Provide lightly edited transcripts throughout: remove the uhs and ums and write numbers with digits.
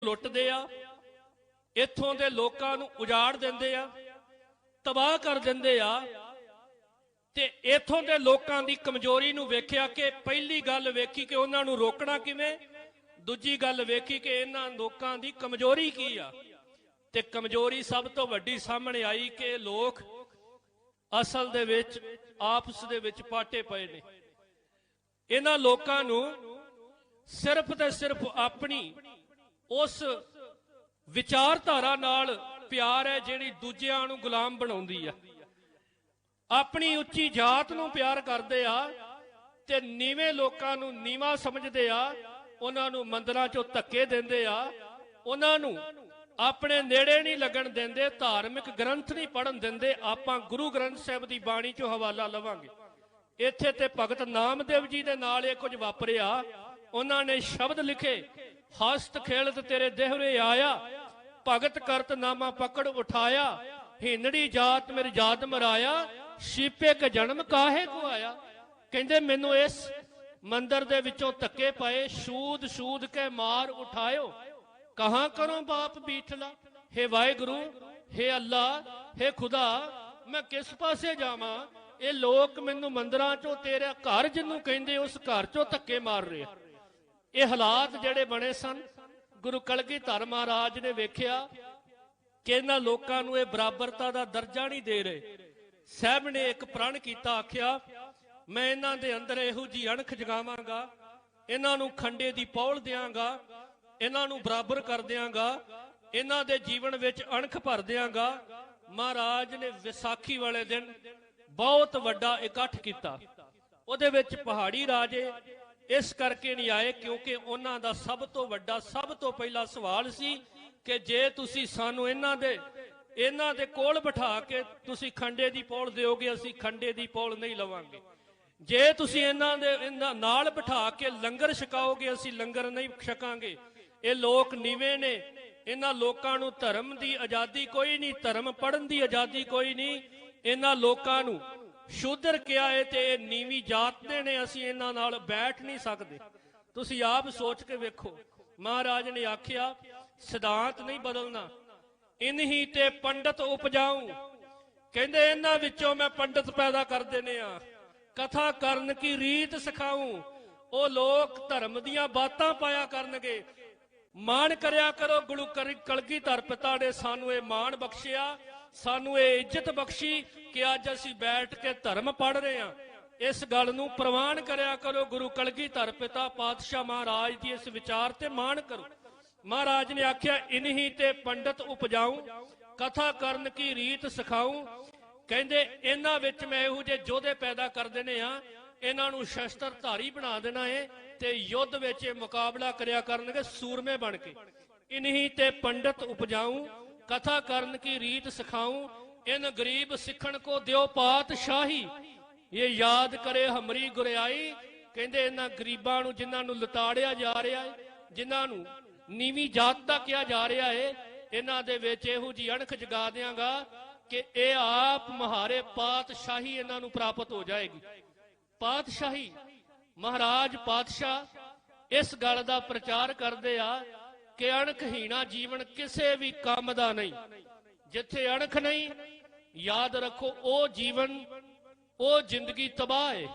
लुटते आ, इत्थों दे लोकां नूं उजाड़ दिंदे आ, तबाह कर दिंदे आ। ते इत्थों दे लोकां दी कमजोरी नूं वेखिया कि पहली गल वेखी कि उन्हां नूं रोकना किवें, दूजी गल वेखी कि इन्हां लोकां दी कमजोरी की आ। ते कमजोरी सब तो वड्डी सामने आई कि लोग असल दे विच आपस दे विच पाटे पए ने। इन्हां लोकां नूं सिर्फ ते सिर्फ अपनी उस विचारधारा नाल प्यार है जिहड़ी दूजिआं नूं गुलाम बनाउंदी आ। अपनी उच्ची जात नूं प्यार करदे आ ते नीवें लोकां नूं नीवा समझदे आ, उन्हां नूं मंदिरां चों धक्के दिंदे आ, उन्हां नूं अपने नेड़े नहीं लगन देंदे, धार्मिक ग्रंथ नहीं पढ़न देंदे। आपां गुरु ग्रंथ साहिब दी बाणी चों हवाला लवांगे। इत्थे ते भगत नामदेव जी दे नाल इह कुछ वापरिया। उन्हां ने शब्द लिखे, हस्त खेलत तेरे देहरे आया, भगत करत नामा पकड़ उठाया, हिंदड़ी जात मेरी जात मराया, शीपे के जन्म काहे को आया। कहंदे मैनू इस मंदिर दे विचों धक्के पाए, सूद सूद के मार उठायो, कहां करो बाप बीठला। हे वाहिगुरु, हे अल्लाह, हे खुदा, मैं किस पासे जावां। ये लोग मैनू मंदिरां चों तेरा घर जिन्नू कहंदे उस घर चों धक्के मार रहे। ये हालात जिहड़े बने सन, गुरु कलगीधर महाराज ने वेख्या कि इन्हां लोकां नूं इह बराबरता दा दर्जा नहीं दे रहे। साहब ने एक प्रण कीता, आख्या मैं इन्हां दे अंदर इहो जी अणख जगावांगा, इन्हां नूं खंडे दी पौल दियांगा, इन्हां नूं बराबर कर दियांगा, इन्हां दे जीवन विच अणख भर दियांगा। महाराज ने विसाखी वाले दिन बहुत वड्डा इकट्ठ किया। उहदे विच पहाड़ी राजे इस करके नहीं आए क्योंकि उन्हां दा सब तो वड्डा सब तो पहला सवाल सी कि जे तुसी सानू इन्हां दे कोल बिठा के तुसी खंडे दी पौल दिओगे, असीं खंडे दी पौल नहीं लवांगे। जे तुसी इन्हां नाल बिठा के लंगर छकाओगे, असीं लंगर नहीं छकांगे। ये लोग नीवे ने, इन्हां लोकां नूं धर्म दी आज़ादी कोई नहीं, धर्म पढ़न दी आज़ादी कोई नहीं। इन्हां लोकां नूं शूद्र किया है ते नीवी जात दे ने, असीं इन्हां नाल बैठ नहीं सकदे। तुसीं आप सोच के वेखो। महाराज ने आख्या सिद्धांत नहीं बदलना, इन्हीं ते पंडित उपजाऊं। कहंदे इन्हां विचों मैं पंडित पैदा कर देने आ, कथा करन की रीत सिखाऊं। ओ लोग धर्म दियां बातां पाया करनगे। मान करया करो, गुरु कलगीधर पिता ने सानू ये मान बख्शिया, सानू ये इज्जत बख्शी कि अज असीं बैठ के धर्म पढ़ रहे हैं। इस गल नूं प्रवान करया करो। गुरु कलगीधर पिता पातशाह महाराज की इस विचार ते मान करो। महाराज ने आख्या इन्हीं ते पंडित उपजाऊं, कथा करन की रीत सिखाऊं। कहंदे इन्हां विच मैं इहो जे जोधे पैदा कर देने आ, इन्हां नूं शस्त्र धारी बना देना है ते युद्ध विच मुकाबला करया करनगे सूरमे बन के। इन्हीं ते पंडित उपजाऊं, कथा करन की रीत सिखाऊं। इन गरीब सिखण को द्यो पातशाही, ये याद करे हमरी गुरियाई। कहंदे इन्हां गरीबां नूं जिन्हां नूं लताड़िया जा रहा है, जिन्हां नूं नीवी जात दा किया जा रहा है, इन्हां दे विच इहो जी अणख जगा दियांगा कि ये आप महारे पातशाही इन्हां नूं प्राप्त हो जाएगी। पातशाही महाराज पातशाह इस गल का प्रचार करते आ कि अणखहीना जीवन किसी भी काम का नहीं। जिथे अणख नहीं, याद रखो ओ जीवन ओ जिंदगी तबाह है।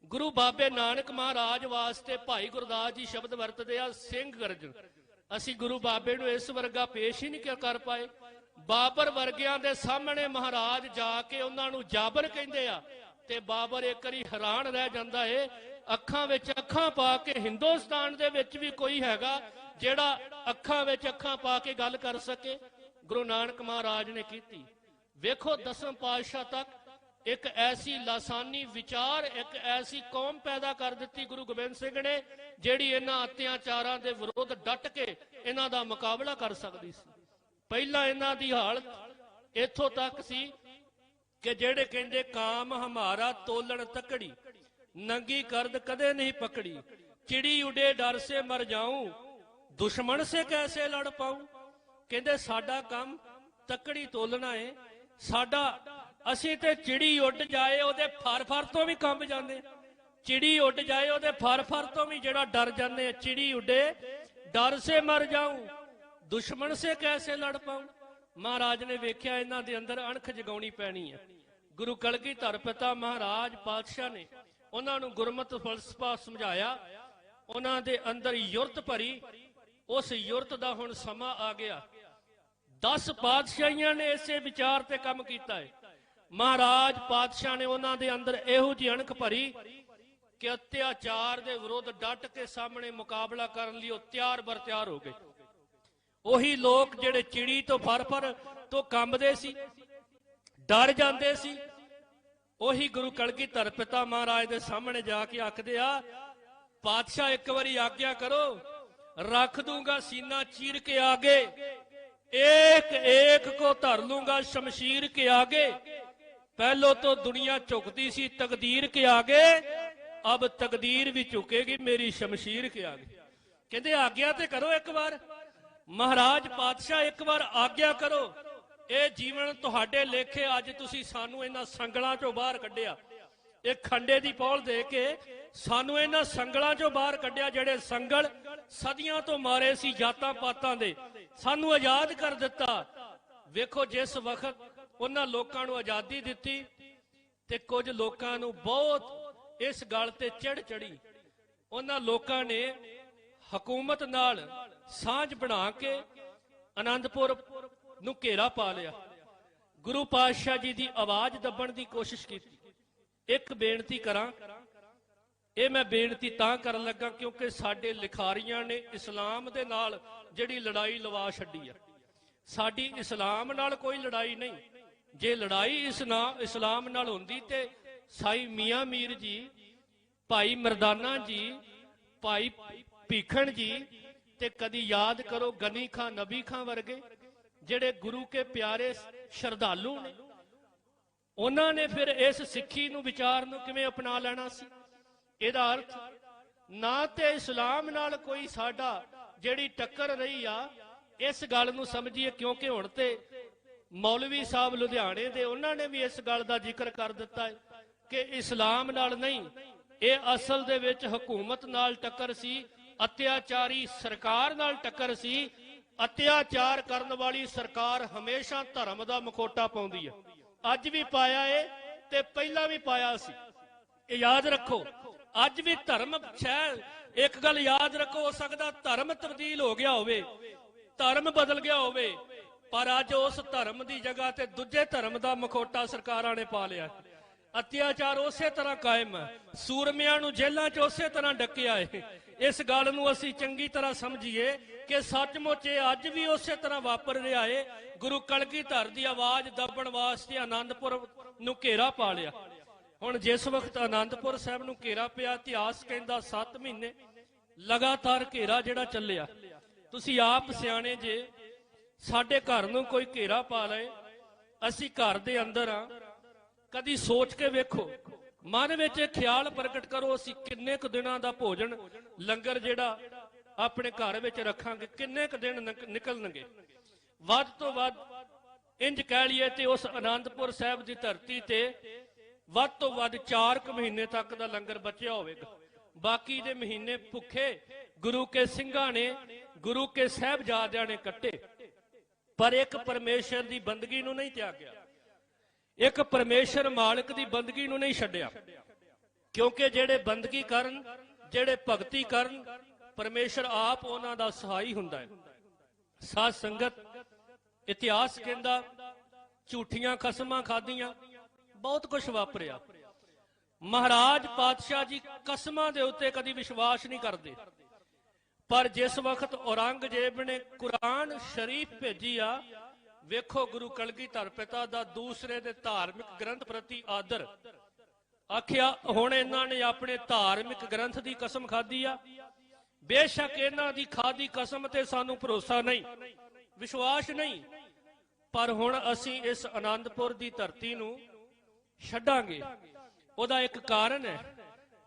गुरु बाबे नानक महाराज वास्ते भाई गुरदास जी शब्द वरतते आ सिंह गर्जन। असी गुरु बाबे नूं इस वर्गा पेश ही नहीं कर पाए। बाबर वर्गियां दे सामने महाराज जाके उन्हां नूं जाबर कहंदे आ ते बाबर एक बारी हैरान रह जांदा है। अखां विच अखां पा के हिंदुस्तान दे विच भी कोई हैगा जिहड़ा अखां विच अखां पा के गल कर सके? गुरु नानक महाराज ने कीती। वेखो दसम पातशाह तक एक ऐसी लासानी विचार, एक ऐसी कौम पैदा कर दी गुरु गोबिंद सिंह ने जिहड़ी इन्हां अत्याचारां दे विरोध डट के इन्हां दा मुकाबला कर सकदी सी। पहला इन्हां दी हालत इत्थों तक सी कि जेड़े कहंदे काम हमारा तोलन तकड़ी, नंगी करद कदे नहीं पकड़ी, चिड़ी उड़े डर से मर जाऊं, दुश्मन से कैसे लड़ पाऊं। कहंदे साडा काम तकड़ी तोलना है। साडा असीं ते चिड़ी उड़ जाए ओदे फर फर तो भी कंब जांदे, चिड़ी उड़ जाए ओदे फर फर तो भी जेड़ा डर जांदे। चिड़ी उड़े डर से मर जाऊं, दुश्मन से कैसे लड़ पाऊं। महाराज ने वेख्या इन्हां दे अंदर अणख जगाउणी पैणी है। गुरु कलगीधर पिता महाराज पातशाह ने उन्हां नूं गुरमत फलसफा समझाया, उन्हां दे अंदर युरत भरी। उस युरत दा हुण समा आ गया। 10 पातशाहियां ने इसे विचार ते काम कीता है। महाराज पातशाह ने उन्हां दे अंदर इहो जी अणख भरी कि अत्याचार दे विरुद्ध डट के सामने मुकाबला करन लई तैयार बर तैयार हो गए। ਉਹੀ ਲੋਕ ਜਿਹੜੇ ਚਿੜੀ ਤੋਂ ਫਰ ਤੋਂ ਕੰਬਦੇ ਸੀ, ਡਰ ਜਾਂਦੇ ਸੀ, ਉਹੀ ਗੁਰੂ ਕਲਗੀਧਰ ਪਿਤਾ ਮਹਾਰਾਜ ਦੇ ਸਾਹਮਣੇ ਜਾ ਕੇ ਆਖਦੇ ਆ, ਪਾਤਸ਼ਾਹ ਇੱਕ ਵਾਰੀ ਆਗਿਆ ਕਰੋ, रख दूंगा सीना चीर के आगे, एक एक को धर लूंगा शमशीर के आगे। पहलो तो दुनिया झुकती सी तकदीर के आगे, अब तकदीर भी झुकेगी मेरी शमशीर के आगे। कहते आग्या ते करो एक बार, महाराज पातशाह एक बार आग्या करो। ये जीवन तुहाडे लेखे, अज तुसी सानू इन्हां संगलां चों बाहर कढिया, एक खंडे दी पौल दे के सानू इन्हां संगलां चों बाहर कढिया, जेड़े संगल सदियां तो मारे सी जातां पातां दे, सानू आजाद कर दिता। वेखो जिस वक्त उन्हां लोकां नूं आजादी दिती ते कुछ लोकां नूं बहुत इस गल ते चिड़ चढ़ी। उन्हां लोकां ने हुकूमत नाल सांझ बना के आनंदपुर नूं घेरा पा लिया। गुरु पातशाह जी दी आवाज दबण दी कोशिश की। एक बेनती करां, ਇਹ मैं बेनती तां करन लगा क्योंकि साडे लिखारियां ने इस्लाम दे नाल जिहड़ी लड़ाई लवा छड्डी आ। साडी इस्लाम नाल कोई लड़ाई नहीं। जे लड़ाई इस्लाम नाल हुंदी ते साई मियां मीर जी, भाई मरदाना जी, भाई भीखण जी ते कदी याद करो गनी खां, नबी खां वर्गे जिहड़े गुरु के प्यारे श्रद्धालु ने, उन्हां ने फिर इस सिੱਖੀ ਨੂੰ ਵਿਚਾਰ ਨੂੰ ਕਿਵੇਂ अपना ਲੈਣਾ ਸੀ। ਇਹਦਾ अर्थ ना ते इस्लाम नाल कोई साडा ਜਿਹੜੀ टक्कर रही आ, इस गल ਨੂੰ समझिए क्योंकि हुण ते मौलवी साहब लुधियाने दे उन्हां ने भी इस गल दा जिक्र कर दिता है कि इस्लाम नाल नहीं, ये असल दे विच हुकूमत नाल टक्कर सी, अत्याचारी सरकार नाल टक्कर सी। अत्याचार करन वाली सरकार हमेशा धर्म दा मखोटा पाउंदी है, अज भी पाया है ते पहला भी पाया सी। ये याद रखो, अज भी धर्म शायद एक गल याद रखो, हो सकता धर्म तब्दील हो गया होवे, धर्म बदल गया होवे, पर अज उस धर्म की जगह ते दूजे धर्म का मखोटा सरकारां ने पा लिया। अत्याचार उसे तरह कायम है, सूरमियां नूं जेलां च उसे तरह डकिया है। इस गल नूं असीं चंगी तरह समझिए कि सचमुच अज भी उसे तरह वापर रहा है। गुरु कलगीधर की आवाज दबण वास्ते आनंदपुर नूं घेरा पा लिया। हुण जिस वक्त आनंदपुर साहब नूं घेरा पिया, इतिहास कहंदा 7 महीने लगातार घेरा जिहड़ा ਚੱਲਿਆ। तुसीं आप सियाणे जे, साडे घर नूं कोई घेरा पा लए, असीं घर दे अंदर आ, कदी सोच के वेखो, मन विच ख्याल प्रगट करो, असीं किन्ने क दिनां दा भोजन लंगर जिहड़ा अपने घर विच रखांगे, किन्ने क दिन निकलणगे। वध तो वध इंज कह लईए ते उस आनंदपुर साहब दी धरती ते वध तो वध 4 महीने तक दा लंगर बचिया होवेगा। बाकी दे महीने भुखे गुरु के सिंघां ने, गुरु के साहिबजादियां ने कट्टे, पर एक परमेश्वर दी बंदगी नूं नहीं त्यागया, एक परमेश्वर मालिक दी बंदगी नूं नहीं छड्डिया। क्योंकि जेड़े बंदगी करन, जेड़े भगती करन, परमेश्वर आप उन्हां दा सहाई हुंदा है। साध संगत, इतिहास कहंदा झूठियां कसमां खादियां, बहुत कुछ वापरिया। महाराज पातशाह जी कसमां दे उत्ते कदी विश्वास नहीं करते, पर जिस वक्त औरंगजेब ने कुरान शरीफ भेजी आ, वेखो गुरु कलगीधर पिता दा दूसरे दे धार्मिक ग्रंथ प्रति आदर। आखिया हुण इन्हां ने अपने धार्मिक ग्रंथ दी कसम खाधी आ। बेशक इन्हां दी खाधी कसम ते सानू भरोसा नहीं, विश्वास नहीं, पर हुण असीं इस आनंदपुर दी धरती नूं छड्डांगे। ਉਹਦਾ एक कारण है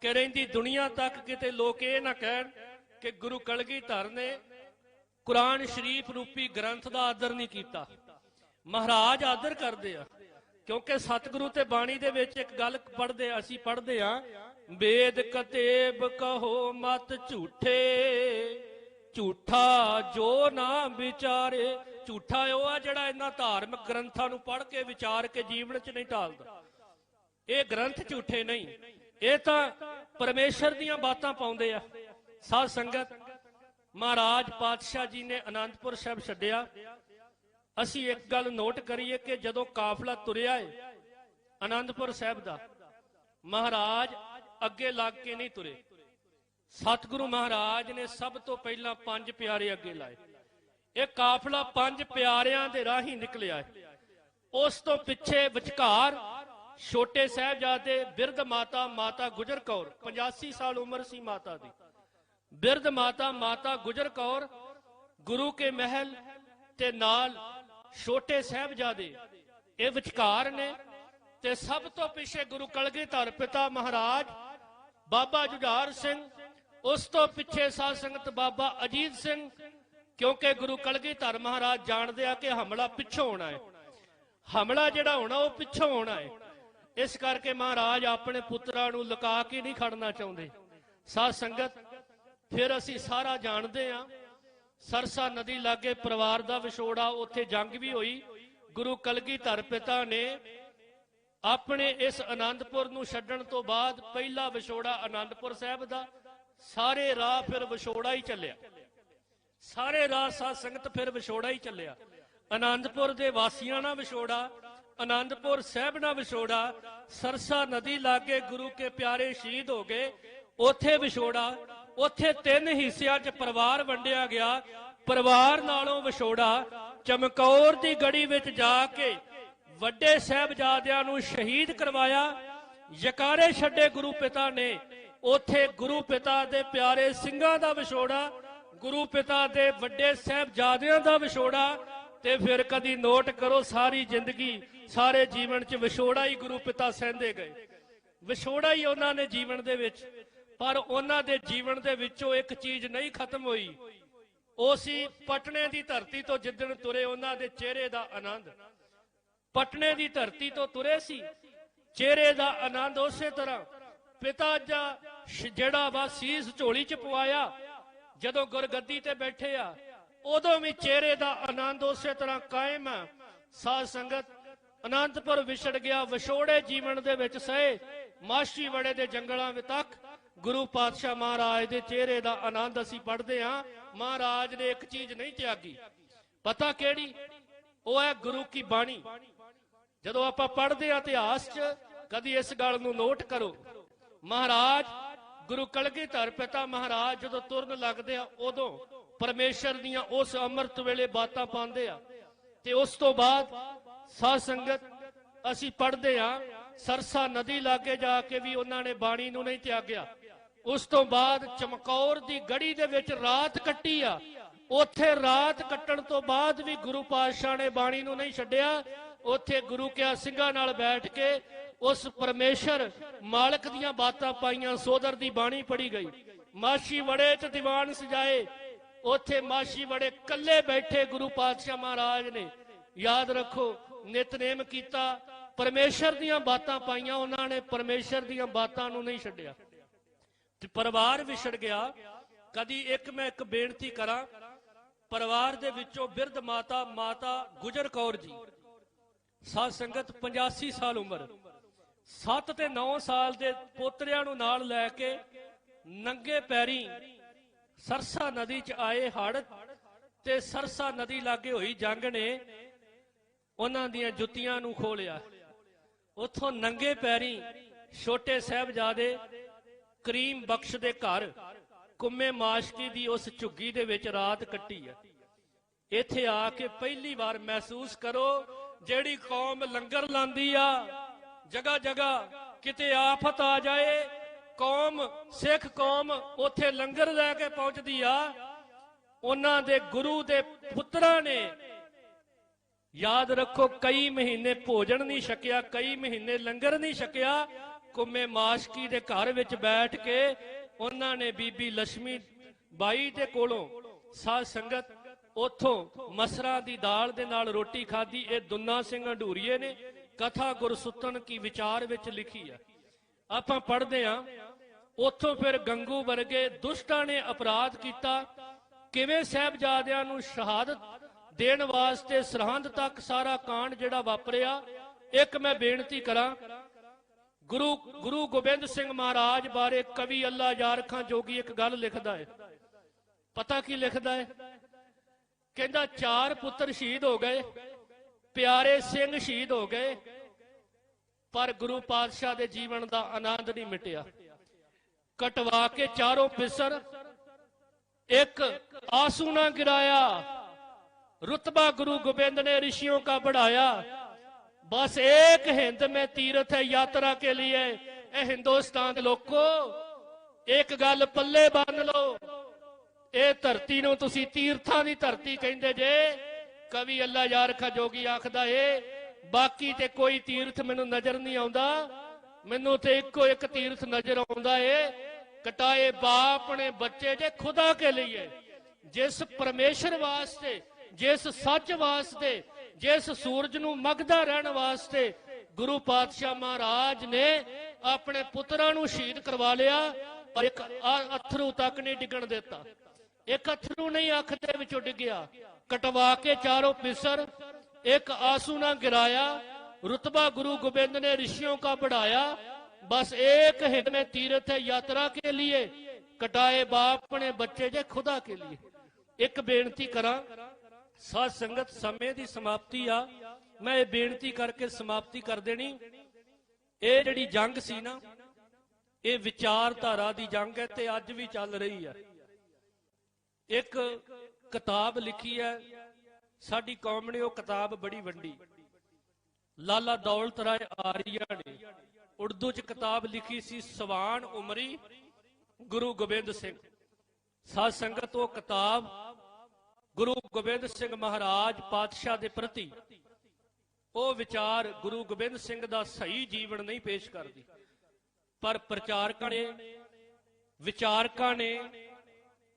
कि रहिंदी दुनिया तक किते लोग ये ना कहन कि गुरु कलगीधर ने कुरान शरीफ रूपी ग्रंथ का आदर नहीं किया। महाराज आदर करते हैं, क्योंकि सतगुरु ते बाणी दे विच एक गल पढ़दे, असीं पढ़दे हां, वेद कतेब कहो मत झूठे, ਝੂਠਾ ਜੋ ਨਾ ਵਿਚਾਰੇ। ਝੂਠਾ ਉਹ ਆ ਜਿਹੜਾ ਇਹਨਾਂ ਧਾਰਮਿਕ ਗ੍ਰੰਥਾਂ ਨੂੰ ਪੜ੍ਹ ਕੇ ਵਿਚਾਰ ਕੇ ਜੀਵਨ 'ਚ ਨਹੀਂ ਢਾਲਦਾ। ਇਹ ਗ੍ਰੰਥ ਝੂਠੇ ਨਹੀਂ, ਇਹ ਤਾਂ ਪਰਮੇਸ਼ਰ ਦੀਆਂ ਬਾਤਾਂ ਪਾਉਂਦੇ ਆ। ਸਾਧ ਸੰਗਤ, ਮਹਾਰਾਜ ਪਾਤਸ਼ਾਹ ਜੀ ਨੇ ਅਨੰਦਪੁਰ ਸਾਹਿਬ ਛੱਡਿਆ। ਅਸੀਂ ਇੱਕ ਗੱਲ ਨੋਟ ਕਰੀਏ ਕਿ ਜਦੋਂ ਕਾਫਲਾ ਤੁਰਿਆ ਹੈ ਅਨੰਦਪੁਰ ਸਾਹਿਬ ਦਾ, ਮਹਾਰਾਜ ਅੱਗੇ ਲੱਗ ਕੇ ਨਹੀਂ ਤੁਰੇ। ਸਤਿਗੁਰੂ ਮਹਾਰਾਜ ਨੇ ਸਭ ਤੋਂ ਪਹਿਲਾਂ 5 ਪਿਆਰੇ ਅੱਗੇ ਲਾਏ। ਇਹ ਕਾਫਲਾ 5 ਪਿਆਰਿਆਂ ਦੇ ਰਾਹੀਂ ਨਿਕਲਿਆ ਹੈ। ਉਸ ਤੋਂ ਪਿੱਛੇ ਵਿਚਕਾਰ ਛੋਟੇ ਸਾਹਿਬਜ਼ਾਦੇ ਬਿਰਧ ਮਾਤਾ, ਮਾਤਾ ਗੁਜਰ ਕੌਰ, 85 ਸਾਲ ਉਮਰ ਸੀ ਮਾਤਾ ਦੀ। ਬਿਰਧ ਮਾਤਾ, ਮਾਤਾ ਗੁਜਰ ਕੌਰ ਗੁਰੂ ਕੇ ਮਹਿਲ ਤੇ ਨਾਲ ਛੋਟੇ ਸਾਹਿਬਜ਼ਾਦੇ ਇਹ ਵਿਚਕਾਰ ਨੇ। ਤੇ ਸਭ ਤੋਂ ਪਿੱਛੇ ਗੁਰੂ ਕਲਗੀਧਰ ਪਿਤਾ ਮਹਾਰਾਜ ਬਾਬਾ ਜੁਝਾਰ ਸਿੰਘ, ਉਸ ਤੋਂ ਪਿੱਛੇ ਸਾਧ ਸੰਗਤ ਬਾਬਾ ਅਜੀਤ ਸਿੰਘ, ਕਿਉਂਕਿ ਗੁਰੂ ਕਲਗੀਧਰ ਮਹਾਰਾਜ ਜਾਣਦੇ ਆ ਕਿ ਹਮਲਾ ਪਿੱਛੋਂ ਹੋਣਾ ਹੈ। ਹਮਲਾ ਜਿਹੜਾ ਹੋਣਾ ਉਹ ਪਿੱਛੋਂ ਹੋਣਾ ਹੈ। ਇਸ ਕਰਕੇ ਮਹਾਰਾਜ ਆਪਣੇ ਪੁੱਤਰਾਂ ਨੂੰ ਲੁਕਾ ਕੇ ਨਹੀਂ ਖੜਨਾ ਚਾਹੁੰਦੇ। ਸਾਧ ਸੰਗਤ, ਫਿਰ ਅਸੀਂ ਸਾਰਾ ਜਾਣਦੇ ਆ ਸਰਸਾ ਨਦੀ ਲਾਗੇ ਪਰਿਵਾਰ ਦਾ ਵਿਛੋੜਾ, ਉੱਥੇ ਜੰਗ ਵੀ ਹੋਈ। ਗੁਰੂ ਕਲਗੀਧਰ ਪਿਤਾ ਨੇ ਆਪਣੇ ਇਸ ਆਨੰਦਪੁਰ ਨੂੰ ਛੱਡਣ ਤੋਂ ਬਾਅਦ ਪਹਿਲਾ ਵਿਛੋੜਾ ਆਨੰਦਪੁਰ ਸਾਹਿਬ ਦਾ। ਸਾਰੇ ਰਾਹ ਫਿਰ ਵਿਛੋੜਾ ਹੀ ਚੱਲਿਆ, ਸਾਰੇ ਰਾਹ ਸਾਧ ਸੰਗਤ ਫਿਰ ਵਿਛੋੜਾ ਹੀ ਚੱਲਿਆ। ਆਨੰਦਪੁਰ ਦੇ ਵਾਸੀਆਂ ਨਾਲ ਵਿਛੋੜਾ, ਆਨੰਦਪੁਰ ਸਾਹਿਬ ਨਾਲ ਵਿਛੋੜਾ, ਸਰਸਾ ਨਦੀ ਲਾਗੇ ਗੁਰੂ ਕੇ ਪਿਆਰੇ ਸ਼ਹੀਦ ਹੋ ਗਏ, ਉੱਥੇ ਵਿਛੋੜਾ। ਉੱਥੇ 3 ਹਿੱਸਿਆਂ 'ਚ ਪਰਿਵਾਰ ਵੰਡਿਆ ਗਿਆ। ਪਰਿਵਾਰ ਨਾਲੋਂ ਵਿਛੋੜਾ ਚਮਕੌਰ ਦੀ ਗੜੀ ਵਿੱਚ ਜਾ ਕੇ ਵੱਡੇ ਸਾਹਿਬਜ਼ਾਦਿਆਂ ਨੂੰ ਸ਼ਹੀਦ ਕਰਵਾਇਆ। ਜਕਾਰੇ ਛੱਡੇ ਗੁਰੂ ਪਿਤਾ ਨੇ। ਉੱਥੇ ਗੁਰੂ ਪਿਤਾ ਦੇ ਪਿਆਰੇ ਸਿੰਘਾਂ ਦਾ ਵਿਛੋੜਾ, ਗੁਰੂ ਪਿਤਾ ਦੇ ਵੱਡੇ ਸਾਹਿਬਜ਼ਾਦਿਆਂ ਦਾ ਵਿਛੋੜਾ। ਤੇ ਫਿਰ ਕਦੀ ਨੋਟ ਕਰੋ, ਸਾਰੀ ਜ਼ਿੰਦਗੀ ਸਾਰੇ ਜੀਵਨ 'ਚ ਵਿਛੋੜਾ ਹੀ ਗੁਰੂ ਪਿਤਾ ਸਹਿੰਦੇ ਗਏ, ਵਿਛੋੜਾ ਹੀ ਉਹਨਾਂ ਨੇ ਜੀਵਨ ਦੇ ਵਿੱਚ। ਪਰ ਉਹਨਾਂ ਦੇ ਜੀਵਨ ਦੇ ਵਿੱਚੋਂ ਇੱਕ ਚੀਜ਼ ਨਹੀਂ ਖਤਮ ਹੋਈ, ਉਹ ਸੀ ਪਟਨੇ ਦੀ ਧਰਤੀ ਤੋਂ ਜਿੱਦਣ ਤੁਰੇ ਉਹਨਾਂ ਦੇ ਚਿਹਰੇ ਦਾ ਆਨੰਦ। ਪਟਨੇ ਦੀ ਧਰਤੀ ਤੋਂ ਤੁਰੇ ਸੀ, ਚਿਹਰੇ ਦਾ ਆਨੰਦ ਉਸੇ ਤਰ੍ਹਾਂ। ਪਿਤਾ ਜਿਹੜਾ ਵਾ ਸੀਸ ਝੋਲੀ 'ਚ ਪਵਾਇਆ, ਜਦੋਂ ਗੁਰਗੱਦੀ ਤੇ ਬੈਠੇ ਆ ਉਦੋਂ ਵੀ ਚਿਹਰੇ ਦਾ ਆਨੰਦ ਉਸੇ ਤਰ੍ਹਾਂ ਕਾਇਮ ਆ। ਸਾਧ ਸੰਗਤ, ਅਨੰਦਪੁਰ ਵਿਛੜ ਗਿਆ, ਵਿਛੋੜੇ ਜੀਵਨ ਦੇ ਵਿੱਚ ਸਹੇ। ਮਾਛੀਵਾੜੇ ਦੇ ਜੰਗਲਾਂ ਵਿੱਚ ਤੱਕ ਗੁਰੂ ਪਾਤਸ਼ਾਹ ਮਹਾਰਾਜ ਦੇ ਚਿਹਰੇ ਦਾ ਆਨੰਦ ਅਸੀਂ ਪੜ੍ਹਦੇ ਹਾਂ। ਮਹਾਰਾਜ ਨੇ ਇੱਕ ਚੀਜ਼ ਨਹੀਂ ਤਿਆਗੀ, ਪਤਾ ਕਿਹੜੀ? ਉਹ ਹੈ ਗੁਰੂ ਕੀ ਬਾਣੀ। ਜਦੋਂ ਆਪਾਂ ਪੜ੍ਹਦੇ ਹਾਂ ਇਤਿਹਾਸ 'ਚ, ਕਦੀ ਇਸ ਗੱਲ ਨੂੰ ਨੋਟ ਕਰੋ, ਮਹਾਰਾਜ ਗੁਰੂ ਕਲਗੀਧਰ ਪਿਤਾ ਮਹਾਰਾਜ ਜਦੋਂ ਤੁਰਨ ਲੱਗਦੇ ਆ ਉਦੋਂ ਪਰਮੇਸ਼ਰ ਦੀਆਂ ਉਸ ਅੰਮ੍ਰਿਤ ਵੇਲੇ ਬਾਤਾਂ ਪਾਉਂਦੇ ਆ। ਤੇ ਉਸ ਤੋਂ ਬਾਅਦ ਸਾਧ ਸੰਗਤ ਅਸੀਂ ਪੜ੍ਹਦੇ ਆ ਸਰਸਾ ਨਦੀ ਲਾਗੇ ਜਾ ਕੇ ਵੀ ਉਹਨਾਂ ਨੇ ਬਾਣੀ ਨੂੰ ਨਹੀਂ ਤਿਆਗਿਆ। ਉਸ ਤੋਂ ਬਾਅਦ ਚਮਕੌਰ ਦੀ ਗੜੀ ਦੇ ਵਿੱਚ ਰਾਤ ਕੱਟੀ ਆ। ਉੱਥੇ ਰਾਤ ਕੱਟਣ ਤੋਂ ਬਾਅਦ ਵੀ ਗੁਰੂ ਪਾਤਸ਼ਾਹ ਨੇ ਬਾਣੀ ਨੂੰ ਨਹੀਂ ਛੱਡਿਆ। ਉੱਥੇ ਗੁਰੂ ਕਿਆ ਸਿੰਘਾਂ ਨਾਲ ਬੈਠ ਕੇ ਉਸ ਪਰਮੇਸ਼ਰ ਮਾਲਕ ਦੀਆਂ ਬਾਤਾਂ ਪਾਈਆਂ। ਸੋਦਰ ਦੀ ਬਾਣੀ ਪੜ੍ਹੀ ਗਈ। ਮਾਛੀਵਾੜੇ 'ਚ ਦੀਵਾਨ ਸਜਾਏ, ਉੱਥੇ ਮਾਛੀਵਾੜੇ ਕੱਲੇ ਬੈਠੇ ਗੁਰੂ ਪਾਤਸ਼ਾਹ ਮਹਾਰਾਜ ਨੇ, ਯਾਦ ਰੱਖੋ, ਨਿਤਨੇਮ ਕੀਤਾ, ਪਰਮੇਸ਼ਰ ਦੀਆਂ ਬਾਤਾਂ ਪਾਈਆਂ। ਉਹਨਾਂ ਨੇ ਪਰਮੇਸ਼ਰ ਦੀਆਂ ਬਾਤਾਂ ਨੂੰ ਨਹੀਂ ਛੱਡਿਆ। ਤੇ ਪਰਿਵਾਰ ਵਿਛੜ ਗਿਆ। ਕਦੀ ਮੈਂ ਇੱਕ ਬੇਨਤੀ ਕਰਾਂ, ਪਰਿਵਾਰ ਦੇ ਵਿੱਚੋਂ ਬਿਰਧ ਮਾਤਾ, ਮਾਤਾ ਗੁਜਰ ਕੌਰ ਜੀ, ਸਾਧ ਸੰਗਤ 85 ਸਾਲ ਉਮਰ, 7 ਤੇ 9 ਸਾਲ ਦੇ ਪੋਤਰਿਆਂ ਨੂੰ ਨਾਲ ਲੈ ਕੇ ਨੰਗੇ ਪੈਰੀ ਸਰਸਾ ਨਦੀ 'ਚ ਆਏ। ਹੜ੍ਹ ਤੇ ਸਰਸਾ ਨਦੀ ਲਾਗੇ ਹੋਈ ਜੰਗ ਨੇ ਉਹਨਾਂ ਦੀਆਂ ਜੁੱਤੀਆਂ ਨੂੰ ਖੋਲਿਆ। ਉੱਥੋਂ ਨੰਗੇ ਪੈਰੀ ਛੋਟੇ ਸਾਹਿਬਜ਼ਾਦੇ ਕਰੀਮ ਬਖਸ਼ ਦੇ ਘਰ ਕੁੰਮੇ ਮਾਸ਼ਕੀ ਦੀ ਉਸ ਝੁੱਗੀ ਦੇ ਵਿੱਚ ਰਾਤ ਕੱਟੀ ਆ। ਇੱਥੇ ਆ ਕੇ ਪਹਿਲੀ ਵਾਰ ਮਹਿਸੂਸ ਕਰੋ, ਜਿਹੜੀ ਕੌਮ ਲੰਗਰ ਲਾਂਦੀ ਆ ਜਗ੍ਹਾ ਜਗ੍ਹਾ, ਕਿਤੇ ਆਫਤ ਆ ਜਾਏ, ਕੌਮ ਸਿੱਖ ਕੌਮ ਉੱਥੇ ਲੰਗਰ ਲੈ ਕੇ ਪਹੁੰਚਦੀ ਆ। ਉਹਨਾਂ ਦੇ ਗੁਰੂ ਦੇ ਪੁੱਤਰਾਂ ਨੇ, ਯਾਦ ਰੱਖੋ, ਕਈ ਮਹੀਨੇ ਭੋਜਨ ਨਹੀਂ ਛਕਿਆ, ਕਈ ਮਹੀਨੇ ਲੰਗਰ ਨਹੀਂ ਛਕਿਆ। ਕੁੰਮੇ ਮਾਸ਼ਕੀ ਦੇ ਘਰ ਵਿੱਚ ਬੈਠ ਕੇ ਉਹਨਾਂ ਨੇ ਬੀਬੀ ਲక్ష్ਮੀ ਬਾਈ ਦੇ ਕੋਲੋਂ ਸਾਧ ਸੰਗਤ ਉੱਥੋਂ ਮਸਰਾਂ ਦੀ ਦਾਲ ਦੇ ਨਾਲ ਰੋਟੀ ਖਾਧੀ। ਇਹ ਦੁੰਨਾ ਸਿੰਘ ਹੰਡੂਰੀਏ ਨੇ ਕਥਾ ਗੁਰਸੁੱਤਨ ਕੀ ਵਿਚਾਰ ਵਿੱਚ ਲਿਖੀ ਆ। ਆਪਾਂ ਪੜ੍ਹਦੇ ਆ, ਉੱਥੋਂ ਫਿਰ ਗੰਗੂ ਵਰਗੇ ਦੁਸ਼ਟਾਂ ਨੇ ਅਪਰਾਧ ਕੀਤਾ ਕਿਵੇਂ ਸਾਹਿਬਜ਼ਾਦਿਆਂ ਨੂੰ ਸ਼ਹਾਦਤ ਦੇਣ ਵਾਸਤੇ ਸਰਹੰਦ ਤੱਕ ਸਾਰਾ ਕਾਂਡ ਜਿਹੜਾ ਵਾਪਰਿਆ। ਇੱਕ ਮੈਂ ਬੇਨਤੀ ਕਰਾਂ, ਗੁਰੂ ਗੋਬਿੰਦ ਸਿੰਘ ਮਹਾਰਾਜ ਬਾਰੇ ਕਵੀ ਅੱਲਾ ਯਾਰ ਖਾਂ ਜੋਗੀ ਇੱਕ ਗੱਲ ਲਿਖਦਾ ਹੈ। ਪਤਾ ਕੀ ਲਿਖਦਾ ਹੈ? ਕਹਿੰਦਾ 4 ਪੁੱਤਰ ਸ਼ਹੀਦ ਹੋ ਗਏ, ਪਿਆਰੇ ਸਿੰਘ ਸ਼ਹੀਦ ਹੋ ਗਏ, ਪਰ ਗੁਰੂ ਪਾਤਸ਼ਾਹ ਦੇ ਜੀਵਨ ਦਾ ਆਨੰਦ ਨਹੀਂ ਮਿਟਿਆ। ਕਟਵਾ ਕੇ ਚਾਰੋਂ ਪਿਸਰ, एक आंसू ना गिराया, रुतबा गुरु गोविंद ने ऋषियों का बढ़ाया। बस एक हिंद में तीर्थ है यात्रा के लिए। ए हिंदुस्तान के लोगो एक गल पल्ले बन लो, ए धरती नूं तुसी तीर्थां दी धरती कहंदे जे। कवि अल्लाह यार खां जोगी आखदा है, बाकी ते कोई तीर्थ मैनूं नजर नहीं आउंदा, मैनूं ते इक्को एक तीर्थ नजर आउंदा है, कटाए बाप ने बच्चे जे खुदा के लिए। जिस परमेश्वर वास्ते, जिस सच वास्ते, जिस सूरज नूं मगदा रहन वास्ते गुरु पातशाह महाराज ने अपने पुत्रां नूं शहीद करवा लिया, पर एक अथरू तक नहीं डिगण देता। एक अथरू नहीं अख दे विचों डिग्या। कटवा के चारों पिसर, एक आंसू ना गिराया, रुतबा गुरु गोबिंद ने ऋषियों का बढ़ाया। बस एक हिंद में तीर्थ है यात्रा के लिए, कटाए बाप ने बच्चे जे खुदा के लिए। एक बेनती करा, साध संगत समय की समाप्ति आ, मैं ये बेनती करके समाप्ति कर देनी। ये जिहड़ी जंग सी ना, ये विचारधारा की जंग है ते अज भी चल रही है। एक किताब लिखी है साडी कौम ने, वो किताब बड़ी वंडी, लाला दौलत राय आर्या ने उर्दू च किताब लिखी सी, सवान उमरी गुरु गोबिंद सिंह। साध संगत वो किताब गुरु गोबिंद सिंह महाराज पातशाह के प्रति वो विचार गुरु गोबिंद सिंह का सही जीवन नहीं पेश करती, पर प्रचारकों ने, विचारकों ने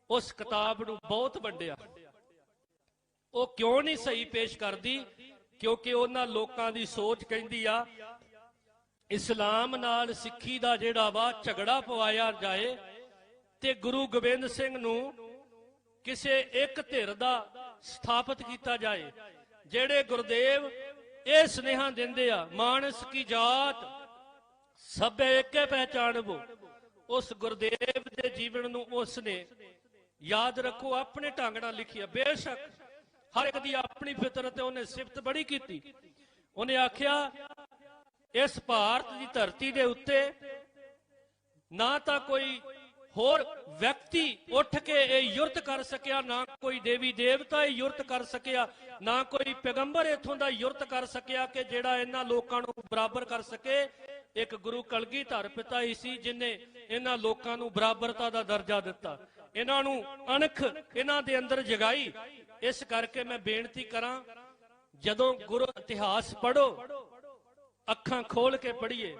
उस किताब नूं बहुत वंडिया। वो क्यों नहीं सही पेश करती? क्योंकि उन्हां लोकां दी सोच कहंदी आ इस्लाम नाल सिक्खी दा जिहड़ा वा झगड़ा पवाया जाए ते गुरु गोबिंद सिंह नूं किसे एक धिर दा स्थापित किया जाए। जेड़े गुरुदेव ये स्नेहा दिंदे आ, मानस की जात सब एके पहचानबो, उस गुरुदेव दे जीवन नूं उसने याद रखो अपने ढंग नाल लिखिया। बेशक हर एक दी अपनी फितरत है, उन्हें सिफत बड़ी की। उन्हें आख्या इस भारत की धरती के उत्ते ना तो कोई होर व्यक्ति उठ के ये युरत कर सकिया, ना कोई देवी देवता ये युरत कर सकिया, ना कोई पैगंबर इथों का युरत कर सकिया कि जिहड़ा इन्हां लोकां नूं बराबर कर सके। एक गुरु कलगीधर पिता ही सी जिन्हें इन्हां लोकां नूं बराबरता का दर्जा दिता, इन्हां नूं अणख इन्हां दे अंदर जगाई। इस करके मैं बेनती करां, जदों गुरु इतिहास पढ़ो, अखां खोल के पढ़िए,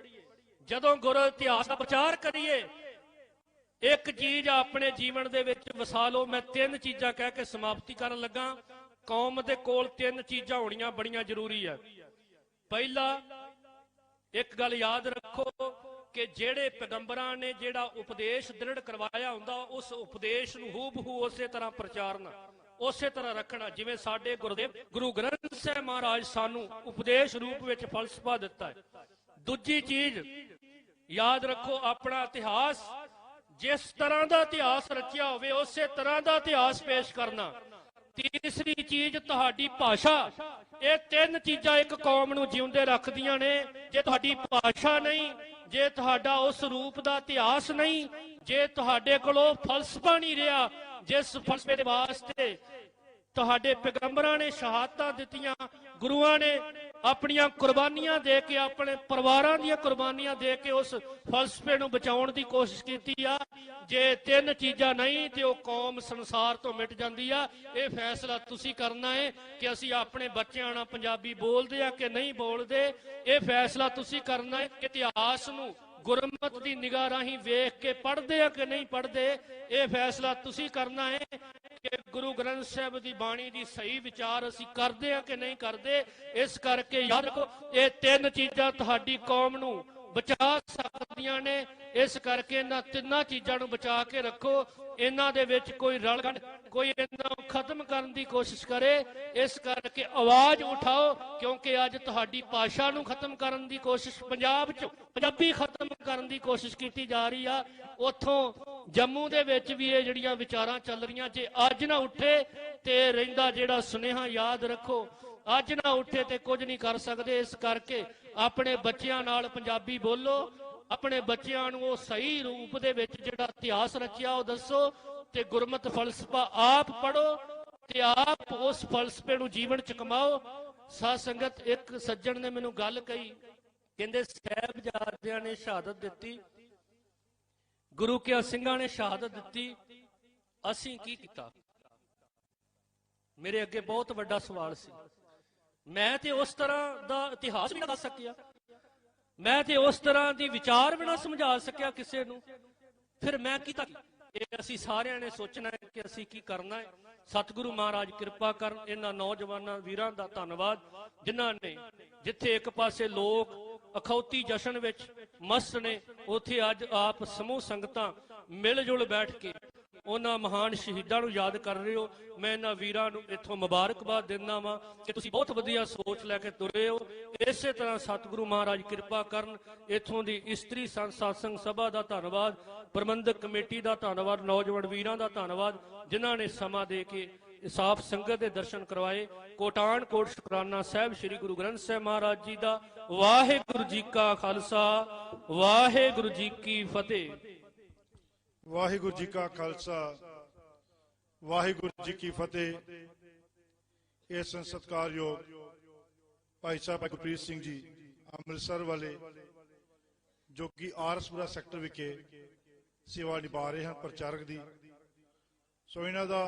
जदों गुरु इतिहास का प्रचार करिए, एक चीज अपने जीवन दे विच वसा लो। मैं 3 चीज़ां कह के समाप्ति करन लगा। कौम दे कोल 3 चीज़ां होणियां बड़ियां जरूरी है। पहला, एक गल याद रखो कि जेड़े पैगंबरां ने जेड़ा उपदेश दृढ़ करवाया हुंदा, उस उपदेश नूं हूबहू उसे तरह प्रचारना, उसे तरह रखना जिवें साडे गुरुदेव गुरु ग्रंथ साहिब महाराज सानू उपदेश रूप विच फलसफा दिता है। दूजी चीज याद रखो, अपना इतिहास जिस तरह का इतिहास रचिया होवे उसे तरह का इतिहास पेश करना। तीसरी चीज तुहाडी भाषा। ये 3 चीज़ां एक कौम नूं जिउंदे रखदियां ने। जे तुहाडी भाषा नहीं, जे तुहाडा उस रूप का इतिहास नहीं, जे तुहाडे कोलों फलसफा नहीं रहा, जिस फलसफे दे वास्ते तुहाडे पैगंबरां ने शहादतां दित्तियां, गुरुआं ने अपनियां कुर्बानियां दे के, अपने परिवारां दीयां कुर्बानियां दे के उस फलसफे नूं बचाउण दी कोशिश कीती आ। जे 3 चीज़ां नहीं ते ओह कौम संसार तो मिट जांदी आ। ये फैसला तुसीं करना है कि असीं अपने बच्चों नाल पंजाबी बोलदे आ कि नहीं बोलदे। ये फैसला तुसीं करना है कि इतिहास नूं गुरमत की निगाह राही वेख के पढ़ते हैं कि नहीं पढ़ते। ये फैसला तुसी करना है कि गुरु ग्रंथ साहिब की बाणी की सही विचार असी करते हैं कि नहीं करते। इस करके याद रखो, ये 3 चीज़ां तुहाडी कौम नूं बचा सकदियां ने। इस करके इन्हां तिन्नां चीज़ां नूं बचा के रखो। इन्हां दे विच कोई रल गंढ कोई इन्हां नूं खत्म करन दी कोशिश करे। इस करके आवाज़ उठाओ, क्योंकि अज तुहाडी भाषा नूं खत्म करन दी कोशिश पंजाब च पंजाबी खत्म करन दी कोशिश की जा रही आ। उत्थों जम्मू दे विच भी ये जिहड़ियां विचारां चल रहीआं, जे अज ना उठे ते रहिंदा जिहड़ा सुनेहा याद रखो, अज ना उठे ते कुछ नहीं कर सकते। इस करके अपने बच्चों नाल पंजाबी बोलो, अपने बच्चों नूं वो सही रूप दे विच जिहड़ा इतिहास रचिया वो दसो, ते गुरमत फलसफा आप पढ़ो ते आप उस फलसफे नूं जीवन च कमाओ। साध संगत, एक सज्जण ने मैनूं गल कही, कहंदे साहिबजादियां ने शहादत दित्ती, गुरु के सिंघां ने शहादत दित्ती, असीं की कीता? मेरे अगे बहुत वड्डा सवाल सी। मैं ते उस तरह दा इतिहास भी ना दस सकिया, मैं ते उस तरह दी विचार भी ना समझा सकिया किसी नूं। फिर मैं कीता की? ਇਹ ਅਸੀਂ ਸਾਰਿਆਂ ਨੇ ਸੋਚਣਾ ਹੈ ਕਿ ਅਸੀਂ ਕੀ ਕਰਨਾ ਹੈ। ਸਤਿਗੁਰੂ ਮਹਾਰਾਜ ਕਿਰਪਾ ਕਰਨ। ਇਹਨਾਂ ਨੌਜਵਾਨਾਂ ਵੀਰਾਂ ਦਾ ਧੰਨਵਾਦ ਜਿਨ੍ਹਾਂ ਨੇ ਜਿੱਥੇ ਇੱਕ ਪਾਸੇ ਲੋਕ ਅਖੌਤੀ ਜਸ਼ਨ ਵਿੱਚ ਮਸਤ ਨੇ, ਉੱਥੇ ਅੱਜ ਆਪ ਸਮੂਹ ਸੰਗਤਾਂ ਮਿਲ ਜੁਲ ਬੈਠ ਕੇ ਉਹਨਾਂ ਮਹਾਨ ਸ਼ਹੀਦਾਂ ਨੂੰ ਯਾਦ ਕਰ ਰਹੇ ਹੋ। ਮੈਂ ਇਹਨਾਂ ਵੀਰਾਂ ਨੂੰ ਇੱਥੋਂ ਮੁਬਾਰਕਬਾਦ ਦਿੰਦਾ ਵਾਂ ਕਿ ਤੁਸੀਂ ਬਹੁਤ ਵਧੀਆ ਸੋਚ ਲੈ ਕੇ ਤੁਰੇ ਹੋ। ਇਸੇ ਤਰ੍ਹਾਂ ਸਤਿਗੁਰੂ ਮਹਾਰਾਜ ਕਿਰਪਾ ਕਰਨ। ਇੱਥੋਂ ਦੀ ਇਸਤਰੀ ਸਾਧ ਸਭਾ ਦਾ ਧੰਨਵਾਦ, ਪ੍ਰਬੰਧਕ ਕਮੇਟੀ ਦਾ ਧੰਨਵਾਦ, ਨੌਜਵਾਨ ਵੀਰਾਂ ਦਾ ਧੰਨਵਾਦ ਜਿਨ੍ਹਾਂ ਨੇ ਸਮਾਂ ਦੇ ਕੇ ਸਾਫ ਸੰਗਤ ਦੇ ਦਰਸ਼ਨ ਕਰਵਾਏ। ਕੋਟਾਨ ਕੋਟ ਸ਼ੁਕਰਾਨਾ ਸਾਹਿਬ ਸ੍ਰੀ ਗੁਰੂ ਗ੍ਰੰਥ ਸਾਹਿਬ ਮਹਾਰਾਜ ਜੀ ਦਾ। ਵਾਹਿਗੁਰੂ ਜੀ ਕਾ ਖਾਲਸਾ, ਵਾਹਿਗੁਰੂ ਜੀ ਕੀ ਫਤਿਹ। ਵਾਹਿਗੁਰੂ ਜੀ ਕਾ ਖਾਲਸਾ, ਵਾਹਿਗੁਰੂ ਜੀ ਕੀ ਫਤਿਹ। ਇਸ ਸਤਿਕਾਰਯੋਗ ਭਾਈ ਸਾਹਿਬ ਗੁਰਪ੍ਰੀਤ ਸਿੰਘ ਜੀ ਅੰਮ੍ਰਿਤਸਰ ਵਾਲੇ, ਜੋ ਕਿ ਆਰਐਸਪੁਰਾ ਸੈਕਟਰ ਵਿਖੇ ਸੇਵਾ ਨਿਭਾ ਰਹੇ ਹਨ ਪ੍ਰਚਾਰਕ ਦੀ। ਸੋ ਇਹਨਾਂ ਦਾ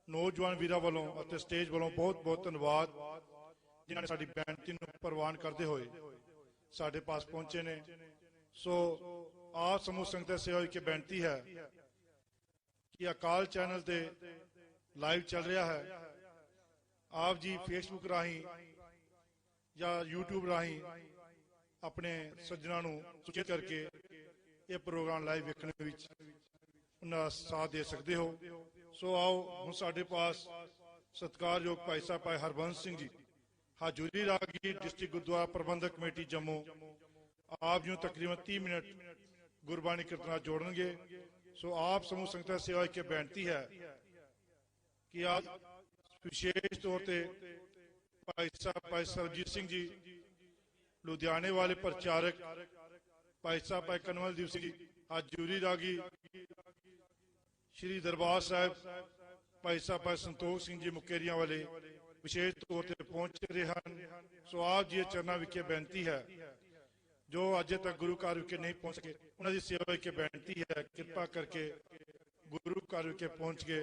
ਨੌਜਵਾਨ ਵੀਰਾਂ ਵੱਲੋਂ ਅਤੇ ਸਟੇਜ ਵੱਲੋਂ ਬਹੁਤ ਬਹੁਤ ਧੰਨਵਾਦ, ਜਿਨ੍ਹਾਂ ਨੇ ਸਾਡੀ ਬੇਨਤੀ ਨੂੰ ਪ੍ਰਵਾਨ ਕਰਦੇ ਹੋਏ ਸਾਡੇ ਪਾਸ ਪਹੁੰਚੇ ਨੇ। ਸੋ ਆਪ ਸਮੂਹ ਸੰਗਤ ਸੇਵਾ की बेनती है कि अकाल चैनल ते लाइव चल रहा है, आप जी फेसबुक राही या यूट्यूब राही अपने सज्जनों ਨੂੰ सूचित करके ये प्रोग्राम लाइव वेखने ਵਿੱਚ उन्हां साथ दे सकते हो। सो आओ ਹੁਣ ਸਾਡੇ पास सत्कारयोग भाई साहब भाई हरबंस सिंह जी हाजूरी रागी डिस्ट्रिक्ट गुरुद्वारा प्रबंधक कमेटी जम्मू आप जो तकरीबन 30 मिनट गुरबाणी कीर्तना जोड़ेंगे। सो आप समूह संगत सेवा की बेनती है कि आज विशेष तौर पर भाई साहब भाई सरबजीत सिंह जी लुधियाने वाले प्रचारक, भाई साहब भाई कनवलदीप सिंह जी हाजूरी रागी, श्री दरबार साहब भाई साहब भाई संतोख सिंह जी मुकेरिया वाले विशेष तौर पर पहुंच रहे हैं। सो आप जी चरणा विखे बेनती है जो अजे तक गुरु घर विखे नहीं पहुंच सके, उन्होंने सेवा की बेनती है कृपा करके गुरु घर विखे पहुंच के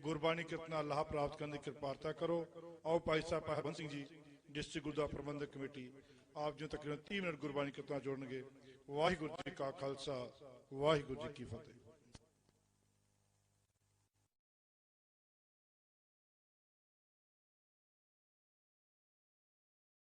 गुरबाणी कीर्तना लाभ प्राप्त करने की कृपालता करो। आओ भाई साहब हरबंस सिंह जी डिस्ट्रिक्ट गुरुद्वारा प्रबंधक कमेटी आप जो तकरीबन 30 मिनट गुरबाणी कीर्तना जोड़ेंगे। वाहिगुरू जी का खालसा, वाहिगुरू जी की फतेह।